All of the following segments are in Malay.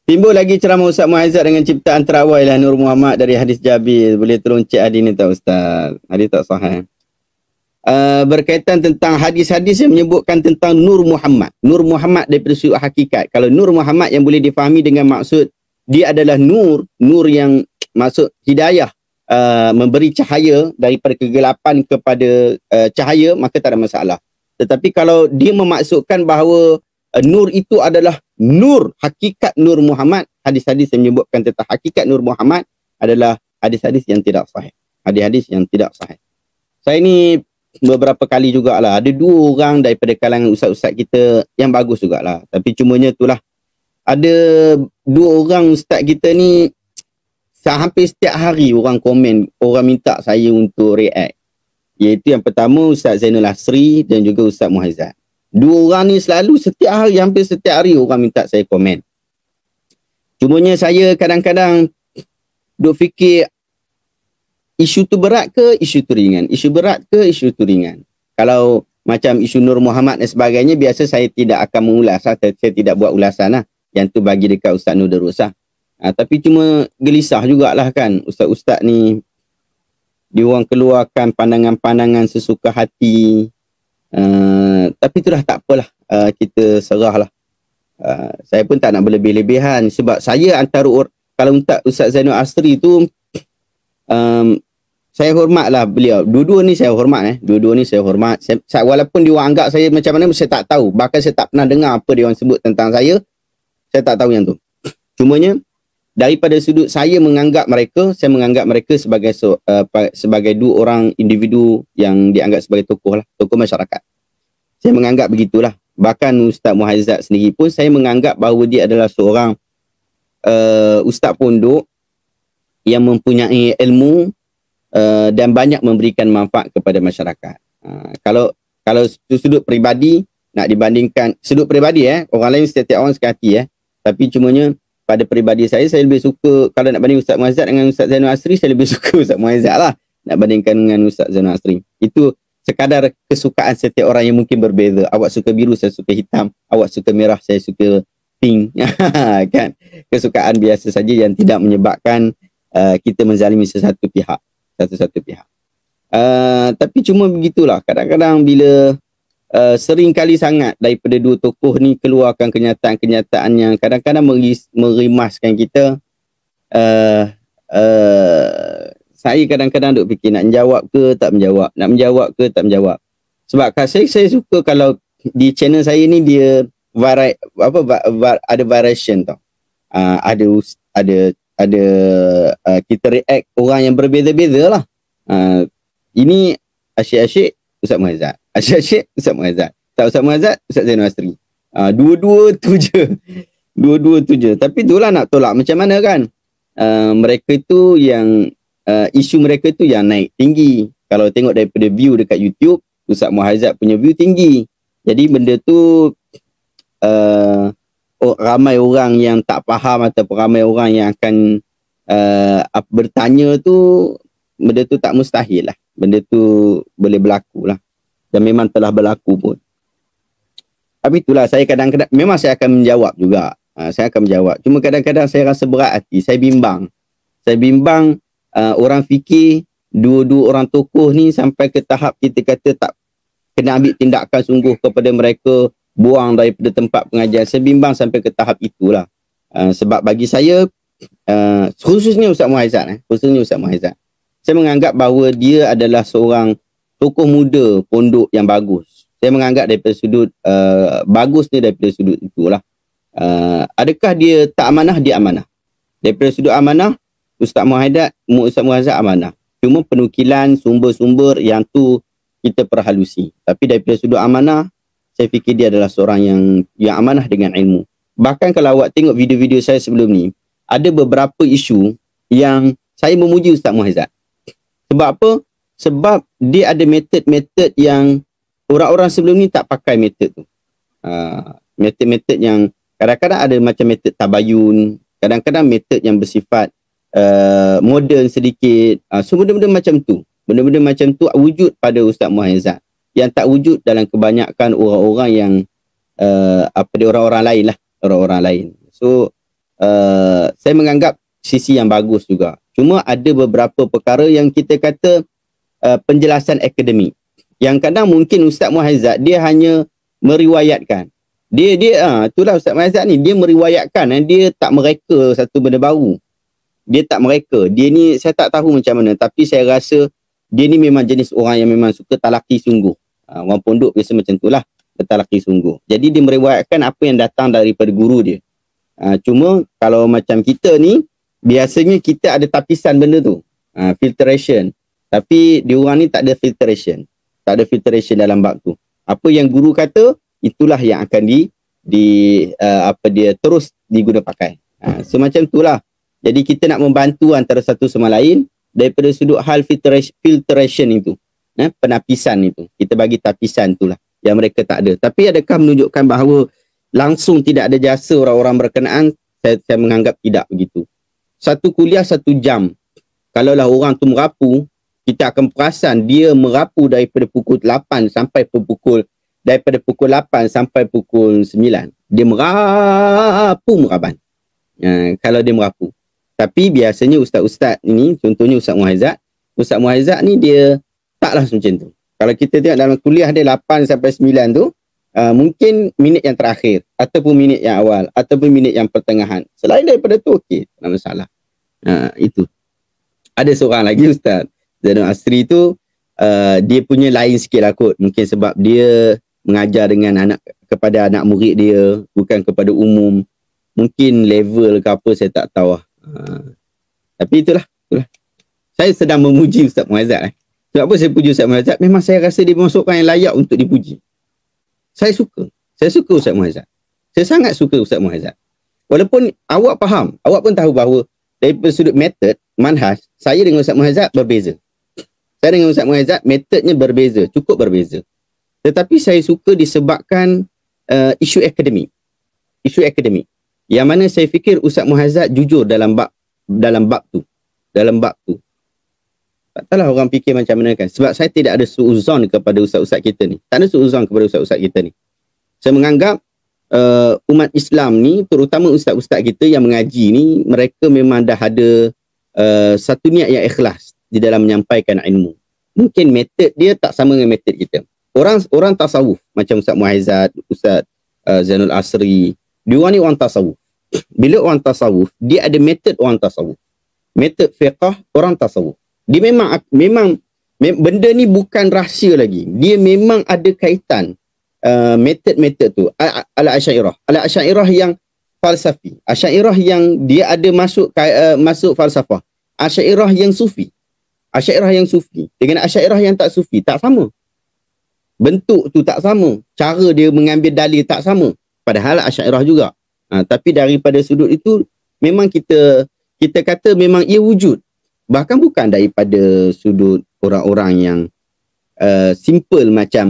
Timbul lagi ceramah Ustaz Muhaizat dengan ciptaan terawai lah Nur Muhammad dari hadis Jabir. Boleh tolong cek hadis ni tak Ustaz? Hadis tak sahih. Berkaitan tentang hadis-hadis yang menyebutkan tentang Nur Muhammad. Nur Muhammad daripada sudut hakikat. Kalau Nur Muhammad yang boleh difahami dengan maksud dia adalah nur yang maksud hidayah, memberi cahaya daripada kegelapan kepada cahaya, maka tak ada masalah. Tetapi kalau dia memaksudkan bahawa nur itu adalah nur, hakikat Nur Muhammad, hadis-hadis yang menyebutkan tentang hakikat Nur Muhammad adalah hadis-hadis yang tidak sahih. Hadis-hadis yang tidak sahih. Saya ni beberapa kali jugalah, ada 2 orang daripada kalangan ustaz-ustaz kita yang bagus jugalah. Tapi cumanya itulah, ada 2 orang ustaz kita ni, hampir setiap hari orang komen, orang minta saya untuk react. Iaitu yang pertama Ustaz Zainul Asri dan juga Ustaz Muhaizat. 2 orang ni selalu setiap hari, hampir setiap hari orang minta saya komen. Cumanya saya kadang-kadang duk fikir, isu tu berat ke isu tu ringan? Isu berat ke isu tu ringan? Kalau macam isu Nur Muhammad dan sebagainya, biasa saya tidak akan mengulas. Saya tidak buat ulasan lah. Yang tu bagi dekat Ustaz Nur Darus lah. Tapi cuma gelisah jugalah kan. Ustaz-ustaz ni, dia orang keluarkan pandangan-pandangan sesuka hati. Tapi itulah, tak apalah. Kita serah lah. Saya pun tak nak berlebih-lebihan. Sebab saya antara kalau Ustaz Zainul Asri tu, saya hormatlah beliau. Dua-dua ni saya hormat. Dua-dua ni saya hormat. Walaupun dia orang anggap saya macam mana, saya tak tahu. Bahkan saya tak pernah dengar apa dia orang sebut tentang saya. Saya tak tahu yang tu. Cumanya, daripada sudut saya menganggap mereka, saya menganggap mereka sebagai sebagai 2 orang individu yang dianggap sebagai tokoh lah, tokoh masyarakat. Saya menganggap begitulah. Bahkan Ustaz Muhaizat sendiri pun saya menganggap bahawa dia adalah seorang ustaz pondok yang mempunyai ilmu dan banyak memberikan manfaat kepada masyarakat. Kalau sudut peribadi nak dibandingkan sudut peribadi, orang lain setiap orang suka hati, tapi cumanya pada peribadi saya lebih suka, kalau nak banding Ustaz Muhaizat dengan Ustaz Zainul Asri, saya lebih suka Ustaz Muhaizat lah nak bandingkan dengan Ustaz Zainul Asri. Itu sekadar kesukaan setiap orang yang mungkin berbeza. Awak suka biru, saya suka hitam. Awak suka merah, saya suka pink. Kan? Kesukaan biasa saja yang tidak menyebabkan kita menzalimi satu-satu pihak. Tapi cuma begitulah. Kadang-kadang bila sering kali sangat daripada 2 tokoh ni keluarkan kenyataan-kenyataan yang kadang-kadang merimaskan kita, saya kadang-kadang duk fikir nak menjawab ke tak menjawab, nak menjawab ke tak menjawab. Sebab saya suka kalau di channel saya ni dia ada variation tau. Ada kita react orang yang berbeza-beza lah. Ini asyik-asyik Ustaz Muhaizat, asyik-asyik Ustaz Muhaizat, tak Ustaz Muhaizat, Ustaz Zainul Asri. Dua-dua tu je. Tapi itulah nak tolak macam mana kan. Mereka tu yang isu mereka tu yang naik tinggi. Kalau tengok daripada view dekat YouTube, Ustaz Muhaizat punya view tinggi. Jadi benda tu ramai orang yang tak faham ataupun ramai orang yang akan bertanya tu, benda tu tak mustahil lah. Benda tu boleh berlaku lah. Dan memang telah berlaku pun. Tapi itulah, saya kadang-kadang memang saya akan menjawab juga. Saya akan menjawab. Cuma kadang-kadang saya rasa berat hati. Saya bimbang. Orang fikir 2 orang tokoh ni sampai ke tahap kita kata tak kena ambil tindakan sungguh kepada mereka, buang daripada tempat pengajian. Saya bimbang sampai ke tahap itulah. Sebab bagi saya, khususnya Ustaz Muhaizat, saya menganggap bahawa dia adalah seorang tokoh muda pondok yang bagus. Saya menganggap daripada sudut bagus ni daripada sudut itulah. Adakah dia tak amanah? Dia amanah. Daripada sudut amanah, Ustaz Muhaizat amanah. Cuma penukilan sumber-sumber yang tu kita perhalusi. Tapi daripada sudut amanah, saya fikir dia adalah seorang yang amanah dengan ilmu. Bahkan kalau awak tengok video-video saya sebelum ni, ada beberapa isu yang saya memuji Ustaz Muhaizat. Sebab apa? Sebab dia ada metod-metod yang orang-orang sebelum ni tak pakai metod tu. Metod-metod yang kadang-kadang ada macam metod tabayun, kadang-kadang metod yang bersifat moden sedikit. So benda-benda macam tu. Benda-benda macam tu wujud pada Ustaz Muhaizat. Yang tak wujud dalam kebanyakan orang-orang yang orang-orang lain lah. Orang-orang lain. So saya menganggap sisi yang bagus juga. Cuma ada beberapa perkara yang kita kata penjelasan akademik. Yang kadang mungkin Ustaz Muhaizat dia hanya meriwayatkan. Itulah Ustaz Muhaizat ni, dia meriwayatkan dan dia tak mereka satu benda baru. Dia tak mereka. Dia ni saya tak tahu macam mana, tapi saya rasa dia ni memang jenis orang yang memang suka talaki sungguh. Orang pondok biasa macam itulah, talaki sungguh. Jadi dia meriwayatkan apa yang datang daripada guru dia. Cuma kalau macam kita ni, biasanya kita ada tapisan benda tu, filtration. Tapi diorang ni tak ada filtration. Tak ada filtration dalam bab tu. Apa yang guru kata, itulah yang akan terus diguna pakai. So macam itulah. Jadi kita nak membantu antara satu sama lain daripada sudut hal filtration itu. Penapisan itu. Kita bagi tapisan itulah yang mereka tak ada. Tapi adakah menunjukkan bahawa langsung tidak ada jasa orang-orang berkenaan? Saya menganggap tidak begitu. Satu kuliah 1 jam. Kalaulah orang tu merapu, kita akan perasan dia merapu daripada pukul 8 sampai pukul 8 sampai pukul 9. Dia meraban. Kalau dia merapu. Tapi biasanya ustaz-ustaz ini, contohnya Ustaz Muhaizat ni dia taklah macam tu. Kalau kita tengok dalam kuliah dia 8 sampai 9 tu, mungkin minit yang terakhir, ataupun minit yang awal, ataupun minit yang pertengahan. Selain daripada tu, okey, tak masalah. Itu. Ada seorang lagi Ustaz Zainul Asri tu, dia punya lain sikit lah kot. Mungkin sebab dia mengajar dengan kepada anak murid dia, bukan kepada umum. Mungkin level ke apa, saya tak tahu lah. Tapi itulah. Saya sedang memuji Ustaz Muhaizat. Sebab apa saya puji Ustaz Muhaizat? Memang saya rasa dia masukkan yang layak untuk dipuji. Saya suka Ustaz Muhaizat. Saya sangat suka Ustaz Muhaizat. Walaupun awak faham, awak pun tahu bahawa dari sudut metod, manhaj, saya dengan Ustaz Muhaizat berbeza. Saya dengan Ustaz Muhaizat, metodnya berbeza, cukup berbeza. Tetapi saya suka disebabkan isu akademik. Yang mana saya fikir Ustaz Muhaizat jujur dalam bab tu. Tak tahulah orang fikir macam mana kan. Sebab saya tidak ada suuzon kepada ustaz-ustaz kita ni. Tak ada suuzon kepada ustaz-ustaz kita ni. Saya menganggap umat Islam ni, terutama ustaz-ustaz kita yang mengaji ni, mereka memang dah ada satu niat yang ikhlas di dalam menyampaikan ilmu. Mungkin metod dia tak sama dengan metod kita. Orang tasawuf macam Ustaz Muhaizat, Ustaz Zainul Asri, diorang ni orang tasawuf. Bila orang tasawuf, dia ada metod orang tasawuf. Metod fiqah orang tasawuf. Dia memang benda ni bukan rahsia lagi. Dia memang ada kaitan metod-metod tu. Al-Asy'ariyah yang falsafi. Asy'ariyah yang dia ada masuk falsafah. Asy'ariyah yang sufi. Dengan Asy'ariyah yang tak sufi, tak sama. Bentuk tu tak sama. Cara dia mengambil dalil tak sama. Padahal Asy'ariyah juga. Tapi daripada sudut itu, memang kita kata memang ia wujud. Bahkan bukan daripada sudut orang-orang yang simple macam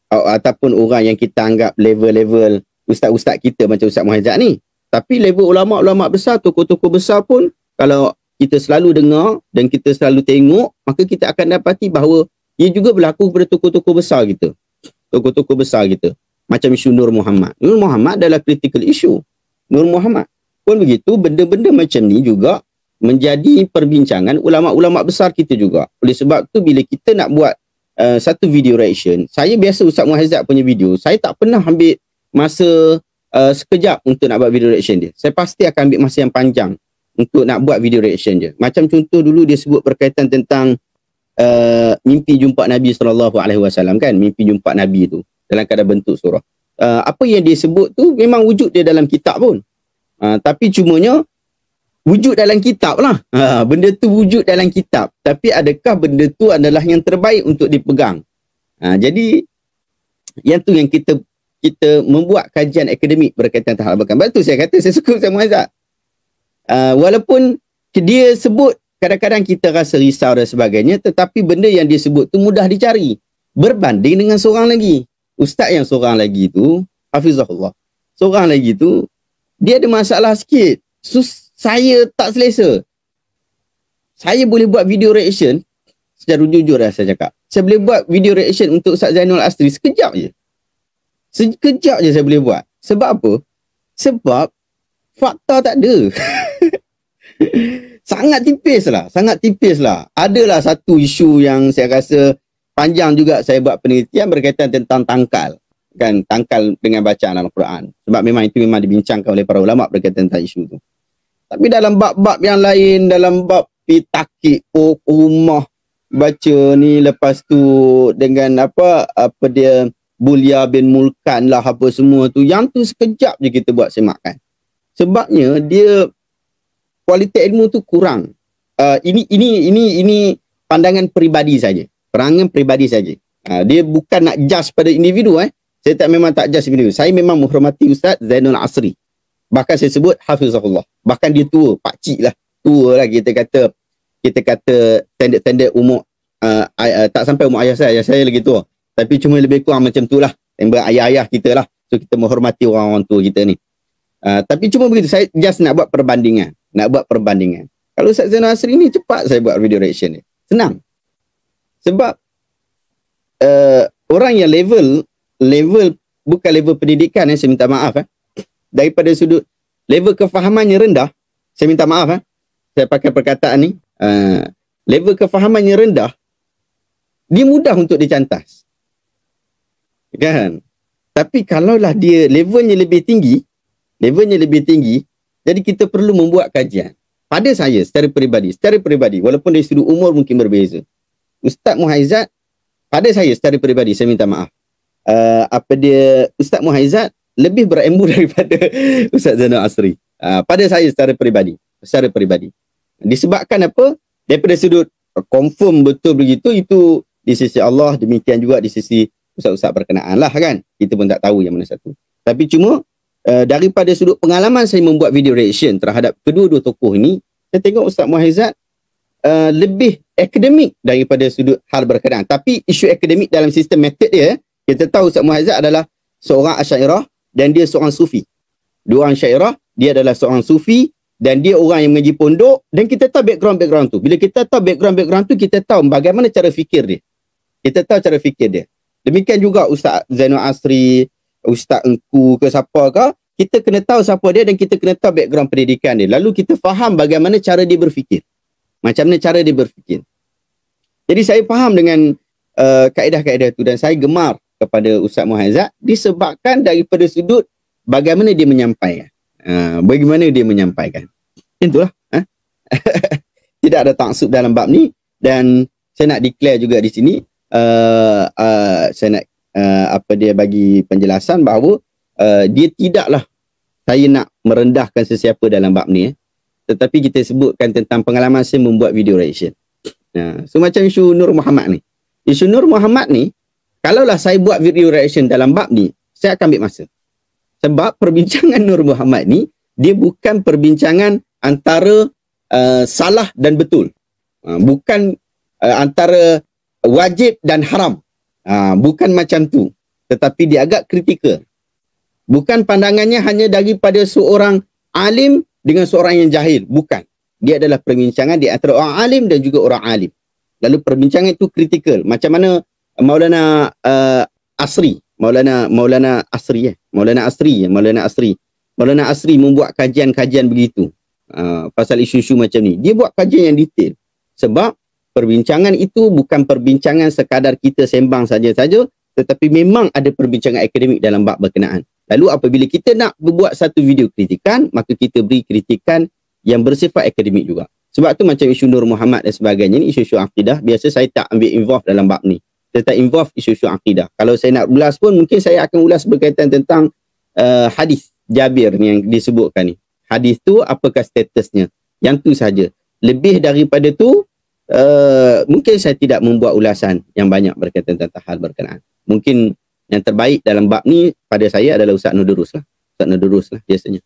ataupun orang yang kita anggap level-level ustaz-ustaz kita macam Ustaz Muhaizat ni. Tapi level ulama'-ulama' besar, tokoh-tokoh besar pun, kalau kita selalu dengar dan kita selalu tengok, maka kita akan dapati bahawa ia juga berlaku kepada tokoh-tokoh besar kita. Macam isu Nur Muhammad. Nur Muhammad adalah critical issue. Nur Muhammad. Pun begitu, benda-benda macam ni juga menjadi perbincangan ulama'-ulama' besar kita juga. Oleh sebab tu, bila kita nak buat satu video reaction, saya biasa Ustaz Muhaizat punya video, saya tak pernah ambil masa sekejap untuk nak buat video reaction dia. Saya pasti akan ambil masa yang panjang untuk nak buat video reaction dia. Macam contoh dulu dia sebut berkaitan tentang mimpi jumpa Nabi SAW kan, mimpi jumpa Nabi tu dalam kadar bentuk surah. Apa yang dia sebut tu memang wujud dia dalam kitab pun. Tapi cumanya wujud dalam kitab lah. Benda tu wujud dalam kitab. Tapi adakah benda tu adalah yang terbaik untuk dipegang? Jadi yang tu yang kita membuat kajian akademik berkaitan tahap bahkan. Sebab tu saya kata saya suka Ustaz Muhaizat. Walaupun dia sebut kadang-kadang kita rasa risau dan sebagainya, tetapi benda yang dia sebut tu mudah dicari. Berbanding dengan seorang lagi. Ustaz yang seorang lagi tu, Hafizahullah. Seorang lagi tu, dia ada masalah sikit. Saya tak selesa. Saya boleh buat video reaction, secara jujur dah saya cakap. Saya boleh buat video reaction untuk Ustaz Zainul Asri sekejap je. Sekejap je saya boleh buat. Sebab apa? Sebab fakta tak ada. Sangat tipis lah. Adalah satu isu yang saya rasa panjang juga saya buat penelitian berkaitan tentang tangkal. Kan, tangkal dengan bacaan Al-Quran. Sebab memang itu memang dibincangkan oleh para ulama berkaitan tentang isu itu. Tapi dalam bab-bab yang lain, dalam bab takik rumah baca ni, lepas tu dengan apa dia Bulia bin Mulkan lah apa semua tu, yang tu sekejap je kita buat semakkan. Sebabnya dia kualiti ilmu tu kurang. Ini pandangan peribadi saja. Dia bukan nak judge pada individu. Saya memang tak judge individu. Saya memang menghormati Ustaz Zainul Asri. Bahkan saya sebut Hafizahullah. Bahkan dia tua, pakcik lah. Tua lah kita kata standard umur tak sampai umur ayah saya lagi tua. Tapi cuma lebih kurang macam tu lah. Tembak ayah-ayah kita lah. So kita menghormati orang-orang tua kita ni. Tapi cuma begitu, saya just nak buat perbandingan. Kalau Ustaz Zainul Asri ni cepat saya buat video reaction ni. Senang. Sebab orang yang level bukan level pendidikan, saya minta maaf daripada sudut level kefahamannya rendah, saya minta maaf saya pakai perkataan ni, level kefahamannya rendah, dia mudah untuk dicantas. Kan? Tapi kalaulah dia levelnya lebih tinggi, jadi kita perlu membuat kajian. Pada saya secara peribadi, walaupun dari sudut umur mungkin berbeza. Ustaz Muhaizat, pada saya secara peribadi, saya minta maaf. Ustaz Muhaizat lebih berilmu daripada Ustaz Zainul Asri. Pada saya secara peribadi. Disebabkan apa? Daripada sudut confirm betul begitu, itu di sisi Allah, demikian juga di sisi ustaz-ustaz berkenaan lah kan. Kita pun tak tahu yang mana satu. Tapi cuma daripada sudut pengalaman saya membuat video reaction terhadap kedua-dua tokoh ini, saya tengok Ustaz Muhaizat lebih akademik daripada sudut hal berkenaan. Tapi isu akademik dalam sistem metod dia, kita tahu Ustaz Muhaizat adalah seorang Asy'ariyah dan dia seorang Sufi. Dua orang Asy'ariyah, dia adalah seorang Sufi dan dia orang yang mengaji pondok, dan kita tahu background tu. Bila kita tahu background tu, kita tahu bagaimana cara fikir dia. Demikian juga Ustaz Zainul Asri, Ustaz Engku ke siapa ke, kita kena tahu siapa dia dan kita kena tahu background pendidikan dia. Lalu kita faham bagaimana cara dia berfikir. Jadi saya faham dengan kaedah-kaedah tu, dan saya gemar kepada Ustaz Muhaizat disebabkan daripada sudut bagaimana dia menyampaikan. Itulah. Tidak ada taksub dalam bab ni, dan saya nak declare juga di sini, saya nak bagi penjelasan bahawa dia tidaklah saya nak merendahkan sesiapa dalam bab ni, tetapi kita sebutkan tentang pengalaman saya membuat video reaction. So macam isu Nur Muhammad ni, kalaulah saya buat video reaction dalam bab ni, saya akan ambil masa. Sebab perbincangan Nur Muhammad ni, dia bukan perbincangan antara salah dan betul. Bukan antara wajib dan haram. Bukan macam tu. Tetapi dia agak kritikal. Bukan pandangannya hanya daripada seorang alim dengan seorang yang jahil. Bukan. Dia adalah perbincangan di antara orang alim dan juga orang alim. Lalu perbincangan itu kritikal. Macam mana Maulana Asri membuat kajian-kajian begitu pasal isu-isu macam ni. Dia buat kajian yang detail. Sebab perbincangan itu bukan perbincangan sekadar kita sembang saja-saja, tetapi memang ada perbincangan akademik dalam bab berkenaan. Lalu apabila kita nak buat satu video kritikan, maka kita beri kritikan yang bersifat akademik juga. Sebab tu macam isu Nur Muhammad dan sebagainya ni, isu-isu akidah, biasa saya tak ambil involve dalam bab ni. Saya tak involve isu-isu akidah. Kalau saya nak ulas pun, mungkin saya akan ulas berkaitan tentang hadis Jabir ni yang disebutkan ni. Hadis tu apakah statusnya? Yang tu saja. Lebih daripada tu, mungkin saya tidak membuat ulasan yang banyak berkaitan tentang hal berkenaan. Mungkin yang terbaik dalam bab ni pada saya adalah Ustaz Nurdurus lah. Biasanya.